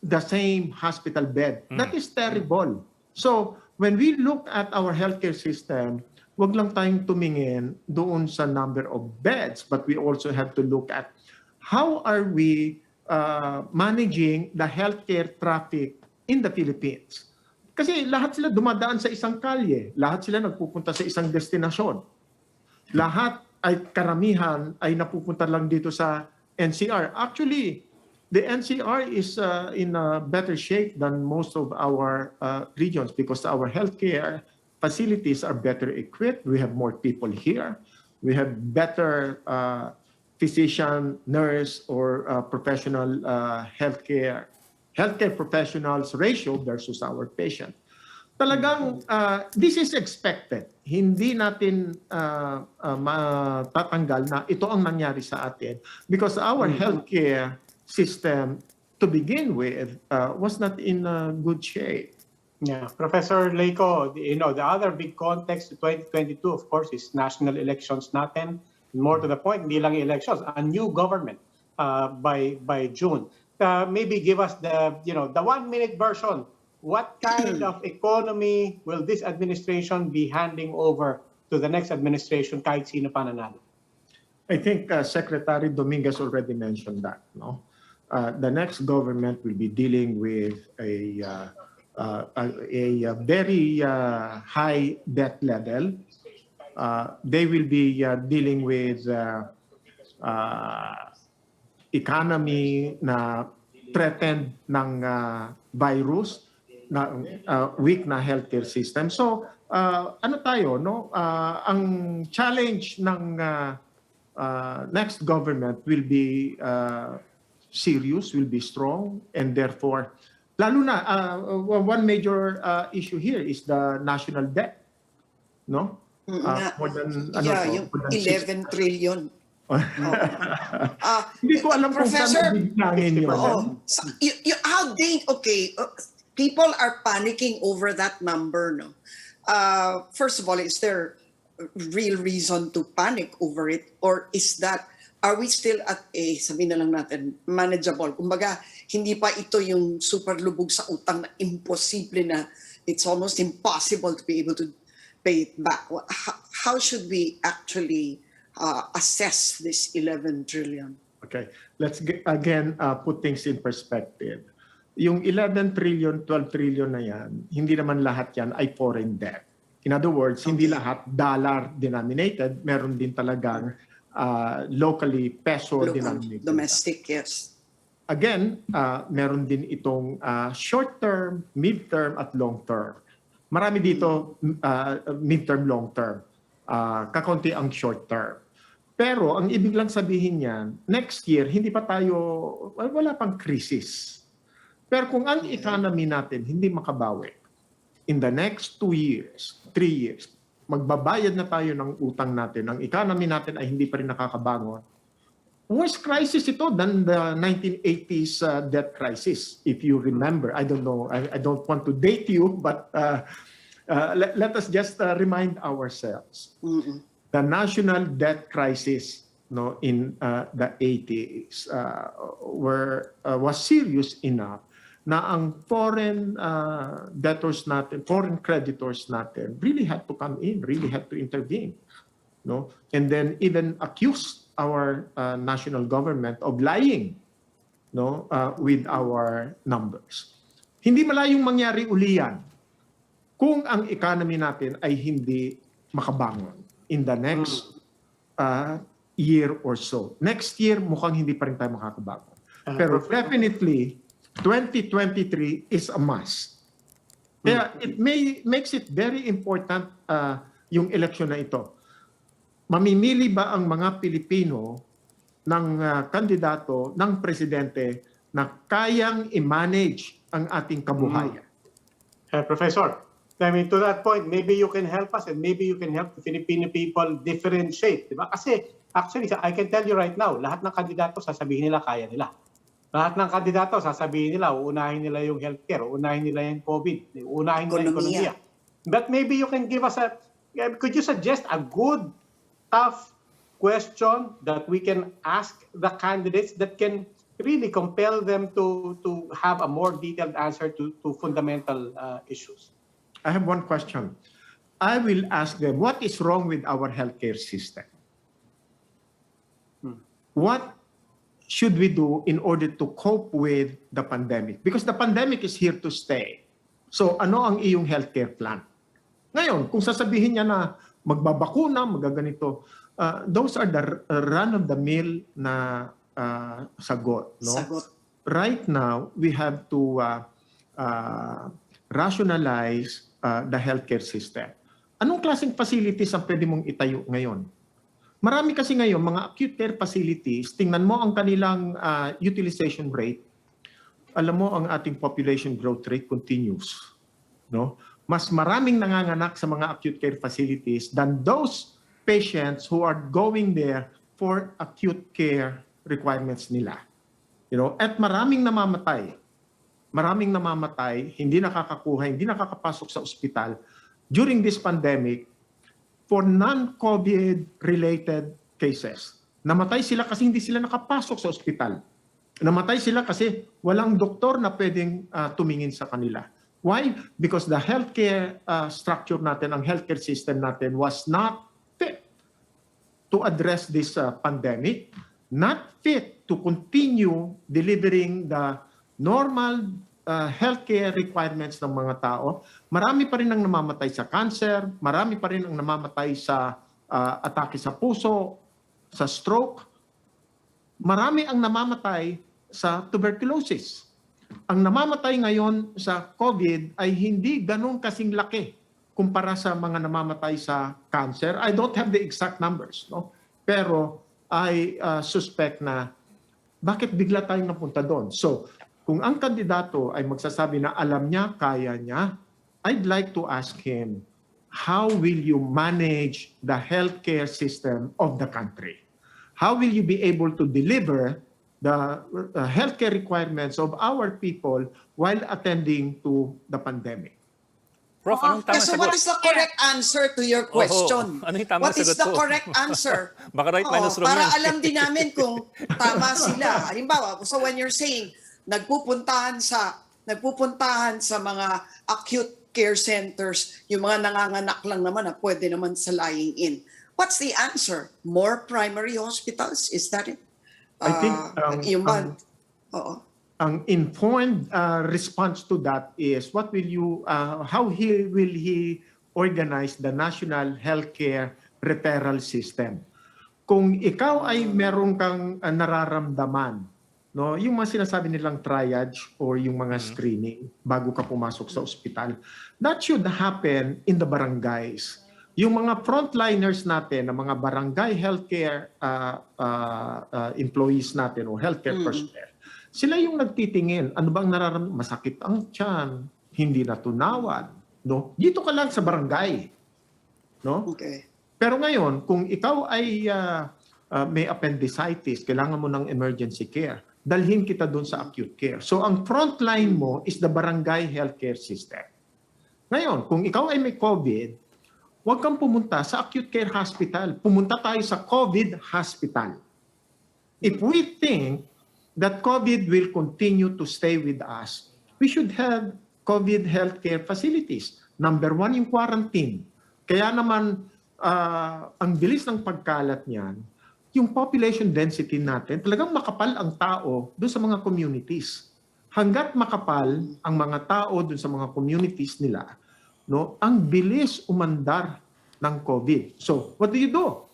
the same hospital bed. That is terrible. So, when we look at our healthcare system, wag lang tayong tumingin doon sa number of beds, but we also have to look at how are we managing the healthcare traffic in the Philippines. Kasi lahat sila dumadaan sa isang kalye, lahat sila nagpupunta sa isang destinasyon. Lahat ay karamihan ay napupunta lang dito sa NCR. Actually, the NCR is in a better shape than most of our regions because our healthcare facilities are better equipped. We have more people here. We have better physician, nurse, or professional healthcare professionals ratio versus our patient. Talagang this is expected. Hindi natin matatanggal na ito ang nangyari sa atin because our healthcare system to begin with was not in good shape. Yeah, Professor Leico, the other big context to 2022, of course, is national elections natin. More to the point, hindi lang elections, a new government by June. Maybe give us the 1-minute version. What kind of economy will this administration be handing over to the next administration kahit sino pa nanalo? I think Secretary Dominguez already mentioned that. No, the next government will be dealing with a very high debt level. They will be dealing with economy na threatened ng virus, na weak na healthcare system. So ano tayo, no? Ang challenge ng next government will be serious, will be strong, and therefore lalo na one major issue here is the national debt, no? More than yung 11 trillion. Hindi ko alam kung Professor, saan bibilangin yun. People are panicking over that number, no? First of all, is there real reason to panic over it? Or are we still at sabihin na lang natin, manageable? Kumbaga, hindi pa ito yung super lubog sa utang na imposible na it's almost impossible to be able to pay it back. How should we actually assess this 11 trillion? Okay, let's again put things in perspective. Yung 11 trillion, 12 trillion na yan, hindi naman lahat yan ay foreign debt. In other words, hindi lahat dollar denominated, meron din talagang locally peso denominated. Domestic, yes. Again, meron din itong short-term, mid-term at long-term. Marami dito mid-term, long-term. Kakunti ang short-term. Pero ang ibig lang sabihin niyan, next year, hindi pa tayo, wala pang krisis. Pero kung ang economy natin hindi makabawi, in the next 2 years, 3 years, magbabayad na tayo ng utang natin, ang economy natin ay hindi pa rin nakakabangon, worse crisis ito than the 1980s debt crisis, if you remember. I don't know, I don't want to date you, but let us just remind ourselves. The national debt crisis, no, in the 80s was serious enough na ang foreign debtors natin, foreign creditors natin really had to come in, really had to intervene, no? And then even accused our national government of lying, no, with our numbers. Hindi malayong mangyari uli yan kung ang economy natin ay hindi makabangon in the next year or so. Next year, mukhang hindi pa rin tayo makakabangon. Pero definitely, 2023 is a must. Kaya it makes it very important yung eleksyon na ito. Mamimili ba ang mga Pilipino ng kandidato, ng presidente na kayang i-manage ang ating kabuhayan? Professor, I mean, to that point, maybe you can help us and maybe you can help the Filipino people differentiate, di ba? Kasi actually, I can tell you right now, lahat ng kandidato sasabihin nila kaya nila. Lahat ng kandidato sasabihin nila, uunahin nila yung healthcare, uunahin nila yung COVID, uunahin nila yung ekonomiya. But maybe you can give us could you suggest a good, tough question that we can ask the candidates that can really compel them to have a more detailed answer to fundamental issues? I have one question. I will ask them, what is wrong with our healthcare system? What should we do in order to cope with the pandemic? Because the pandemic is here to stay. So ano ang iyong healthcare plan? Ngayon, kung sasabihin niya na magbabakuna, magaganito, those are the run-of-the-mill na sagot. No? Sagot. Right now, we have to rationalize the healthcare system. Anong klaseng facilities ang pwede mong itayo ngayon? Marami kasi ngayon, mga acute care facilities, tingnan mo ang kanilang utilization rate. Alam mo, ang ating population growth rate continues. No? Mas maraming nanganganak sa mga acute care facilities than those patients who are going there for acute care requirements nila. You know, at maraming namamatay. Maraming namamatay, hindi nakakakuha, hindi nakakapasok sa ospital during this pandemic for non-COVID related cases. Namatay sila kasi hindi sila nakapasok sa ospital. Namatay sila kasi walang doktor na pwedeng tumingin sa kanila. Why? Because the healthcare structure natin, ang healthcare system natin was not fit to address this pandemic, not fit to continue delivering the normal healthcare requirements ng mga tao. Marami pa rin ang namamatay sa cancer, marami pa rin ang namamatay sa atake sa puso, sa stroke. Marami ang namamatay sa tuberculosis. Ang namamatay ngayon sa COVID ay hindi ganun kasing laki kumpara sa mga namamatay sa cancer. I don't have the exact numbers, no? Pero I suspect na bakit bigla tayong napunta doon. So, kung ang kandidato ay magsasabi na alam niya, kaya niya, I'd like to ask him, how will you manage the healthcare system of the country? How will you be able to deliver the healthcare requirements of our people while attending to the pandemic? Prof, anong tamang So sagot? what is the correct answer to your question? Ano yung tamang What is sagot the po? correct answer? Baka right minus wrong para yan. alam din namin kung tama sila. Halimbawa, so when you're saying nagpupuntahan sa mga acute care centers, yung mga nanganganak lang naman na pwede naman sa lying in. What's the answer? More primary hospitals? Is that it? I think ang informed response to that is how will he organize the national healthcare referral system? Kung ikaw ay meron kang nararamdaman, no, yung mga sinasabi nilang triage or yung mga screening bago ka pumasok sa ospital, that should happen in the barangays. Yung mga frontliners natin, na mga barangay healthcare employees natin o healthcare personnel, sila yung nagtitingin, ano bang nararamdaman? Masakit ang tiyan, hindi natunawan, no? Dito ka lang sa barangay, no? Okay. Pero ngayon, kung ikaw ay may appendicitis, kailangan mo ng emergency care, dalhin kita doon sa acute care. So ang frontline mo is the barangay healthcare system. Ngayon, kung ikaw ay may COVID, huwag kang pumunta sa acute care hospital. Pumunta tayo sa COVID hospital. If we think that COVID will continue to stay with us, we should have COVID healthcare facilities. Number one, yung quarantine. Kaya naman, ang bilis ng pagkalat niyan, yung population density natin, talagang makapal ang tao doon sa mga communities. Hanggat makapal ang mga tao doon sa mga communities nila, no, ang bilis umandar ng COVID. So, what do you do?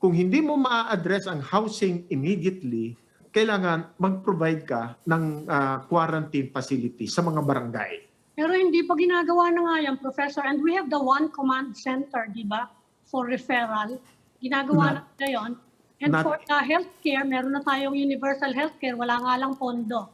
Kung hindi mo ma-address ang housing immediately, kailangan mag-provide ka ng quarantine facility sa mga barangay. Pero hindi pa ginagawa na nga yan, Professor. And we have the one command center, di ba? For referral. Ginagawa na nila yun. And for the healthcare, meron na tayong universal healthcare, wala nga lang pondo.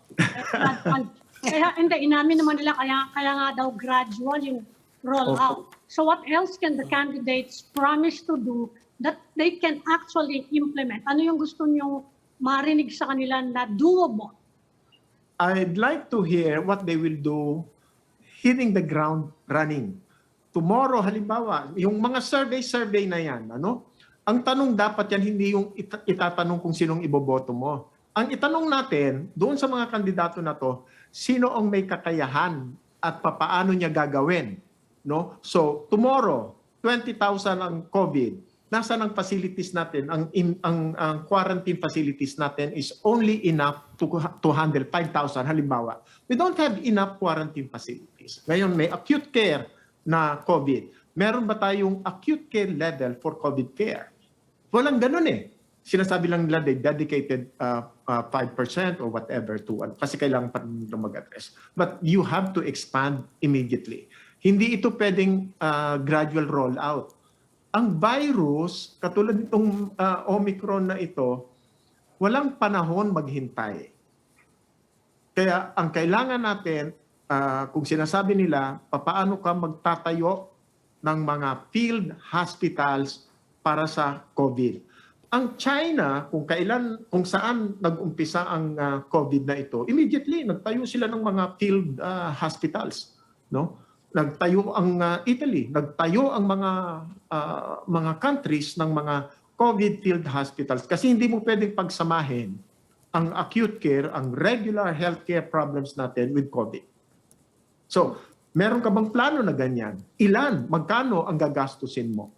Kaya hindi, inamin naman nila, kaya nga daw gradual yung roll Okay. out. So what else can the candidates promise to do that they can actually implement? Ano yung gusto nyo marinig sa kanila na doable? I'd like to hear what they will do hitting the ground running. Tomorrow, halimbawa, yung mga survey na yan, ano? Ang tanong dapat yan, hindi yung itatanong kung sinong iboboto mo. Ang itanong natin, doon sa mga kandidato na to, sino ang may kakayahan at papaano niya gagawin. No? So, tomorrow, 20,000 ang COVID. Nasaan ang facilities natin? Ang quarantine facilities natin is only enough to handle 5,000 halimbawa. We don't have enough quarantine facilities. Ngayon, may acute care na COVID. Meron ba tayong acute care level for COVID care? Walang ganun eh. Sinasabi lang nila they dedicated 5% or whatever to kasi kailangan pa nila mag-address. But you have to expand immediately. Hindi ito pwedeng gradual rollout. Ang virus, katulad nitong Omicron na ito, walang panahon maghintay. Kaya ang kailangan natin, kung sinasabi nila, papaano ka magtatayo ng mga field hospitals para sa COVID. Ang China, kung saan nag-umpisa ang COVID na ito, immediately nagtayo sila ng mga field hospitals, no? Nagtayo ang Italy, nagtayo ang mga countries ng mga COVID field hospitals kasi hindi mo pwedeng pagsamahin ang acute care, ang regular healthcare problems natin with COVID. So, meron ka bang plano na ganyan? Ilan? Magkano ang gagastusin mo?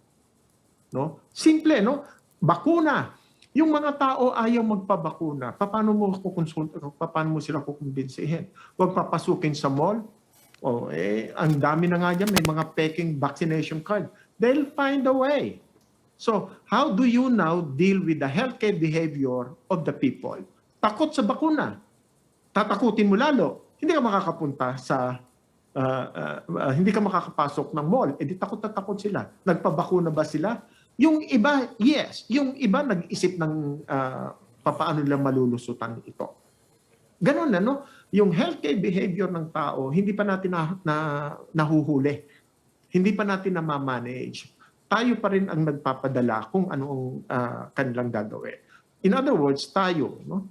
No? Simple, no? Bakuna. Yung mga tao ayaw magpabakuna. Paano mo sila kukumbinsihin? Huwag papasukin sa mall. Ang dami na nga dyan, may mga peking vaccination card. They'll find a way. So, how do you now deal with the healthcare behavior of the people? Takot sa bakuna. Tatakutin mo lalo. Hindi ka makakapunta sa, hindi ka makakapasok ng mall. Di takot na takot sila. Nagpabakuna ba sila? Yung iba, yes. Yung iba nag-isip ng papaano nila malulusutan ito. Ganon na, no? Yung healthcare behavior ng tao, hindi pa natin nahuhuli. Hindi pa natin na-manage. Tayo pa rin ang nagpapadala kung anong kanilang gagawin. In other words, tayo, no?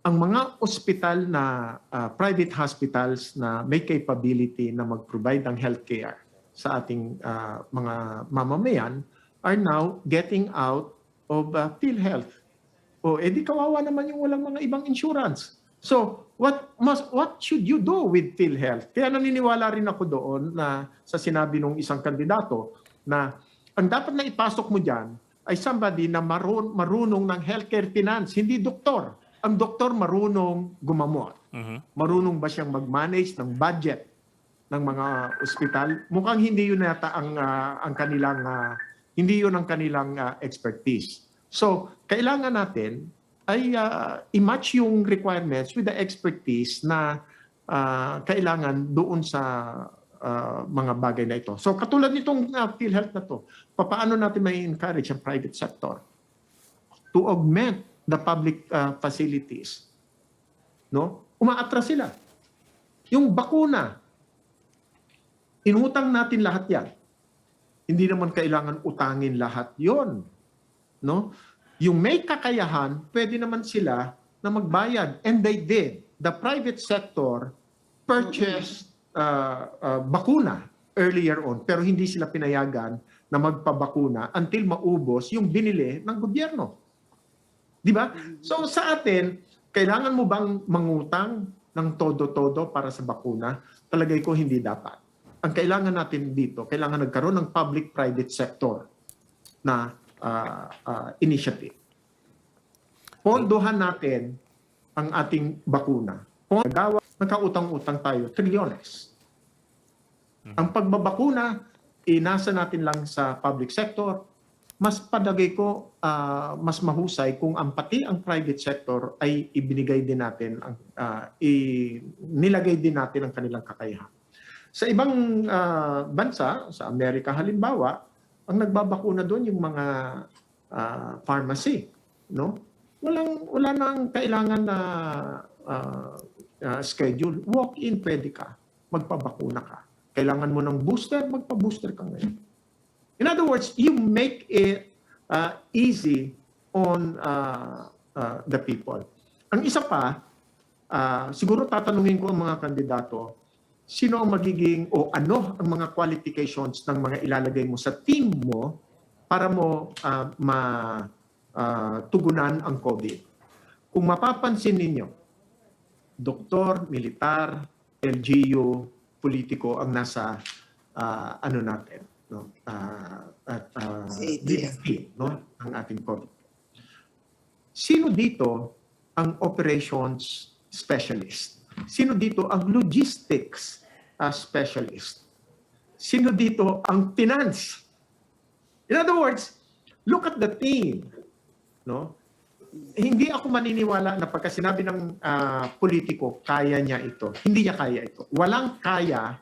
Ang mga ospital na private hospitals na may capability na mag-provide ng healthcare sa ating mga mamamayan are now getting out of PhilHealth. Di kawawa naman yung walang mga ibang insurance. So, what should you do with PhilHealth? Kaya naniniwala rin ako doon na sa sinabi ng isang kandidato na ang dapat na ipasok mo dyan ay somebody na marunong ng healthcare finance, hindi doktor. Ang doktor marunong gumamot. Marunong ba siyang mag-manage ng budget ng mga ospital? Mukhang hindi yun yata ang kanilang hindi yun ang kanilang expertise. So, kailangan natin ay i-match yung requirements with the expertise na kailangan doon sa mga bagay na ito. So, katulad nitong PhilHealth na to, paano natin may encourage ang private sector to augment the public facilities? No? Umaatras sila. Yung bakuna, inutang natin lahat yan. Hindi naman kailangan utangin lahat yon, no? Yung may kakayahan, pwede naman sila na magbayad. And they did. The private sector purchased bakuna earlier on, pero hindi sila pinayagan na magpabakuna until maubos yung binili ng gobyerno. Di ba? So sa atin, kailangan mo bang mangutang ng todo-todo para sa bakuna? Talagay ko hindi dapat. Ang kailangan natin dito, kailangan nagkaroon ng public-private sector na initiative. Pondohan natin ang ating bakuna. Nagkautang-utang tayo, trilyones. Ang pagbabakuna, inasa natin lang sa public sector, mas padagay ko, mas mahusay kung pati ang private sector ay ibinigay din natin, nilagay din natin ang kanilang kakayahan. Sa ibang bansa, sa Amerika halimbawa, ang nagbabakuna doon yung mga pharmacy, no? Wala nang kailangan na schedule. Walk-in, pwede ka. Magpabakuna ka. Kailangan mo ng booster, magpa-booster ka ngayon. In other words, you make it easy on the people. Ang isa pa, siguro tatanungin ko ang mga kandidato, sino ang magiging o ano ang mga qualifications ng mga ilalagay mo sa team mo para mo tugunan ang COVID. Kung mapapansin ninyo, doktor, militar, LGU, politiko ang nasa natin, no? DFP, no? Ang ating COVID. Sino dito ang operations specialist? Sino dito ang logistics specialist? Sino dito ang finance? In other words, look at the team, no? Hindi ako maniniwala na pagka sinabi ng politiko, kaya niya ito. Hindi niya kaya ito. Walang kaya,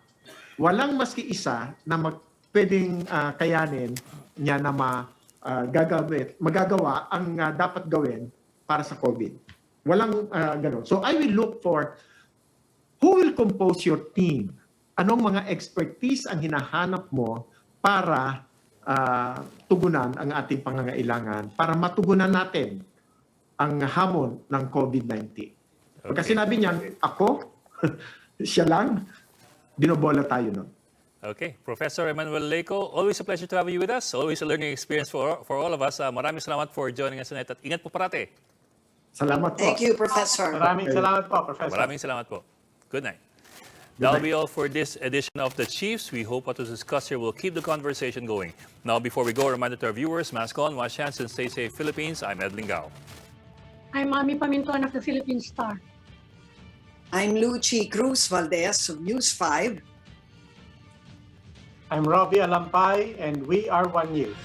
walang maski isa na pwedeng kayanin niya na magagawa ang dapat gawin para sa COVID. Walang ganun. So I will look for who will compose your team. Anong mga expertise ang hinahanap mo para tugunan ang ating pangangailangan, para matugunan natin ang hamon ng COVID-19. Pagka sinabi niyan, ako, siya lang, binobola tayo nun. Okay. Professor Emmanuel Leco, always a pleasure to have you with us. Always a learning experience for all of us. Maraming salamat for joining us tonight at ingat po parate. Salamat po. Thank you, Professor. Maraming salamat po, Professor. Maraming salamat po. Good night. That'll be all for this edition of The Chiefs. We hope what was discussed here will keep the conversation going. Now, before we go, a reminder to our viewers, mask on, wash hands, and stay safe, Philippines. I'm Ed Lingao. I'm Mami Pamintuan of the Philippine Star. I'm Lucy Cruz Valdez of News 5. I'm Robbie Alampay, and we are One News.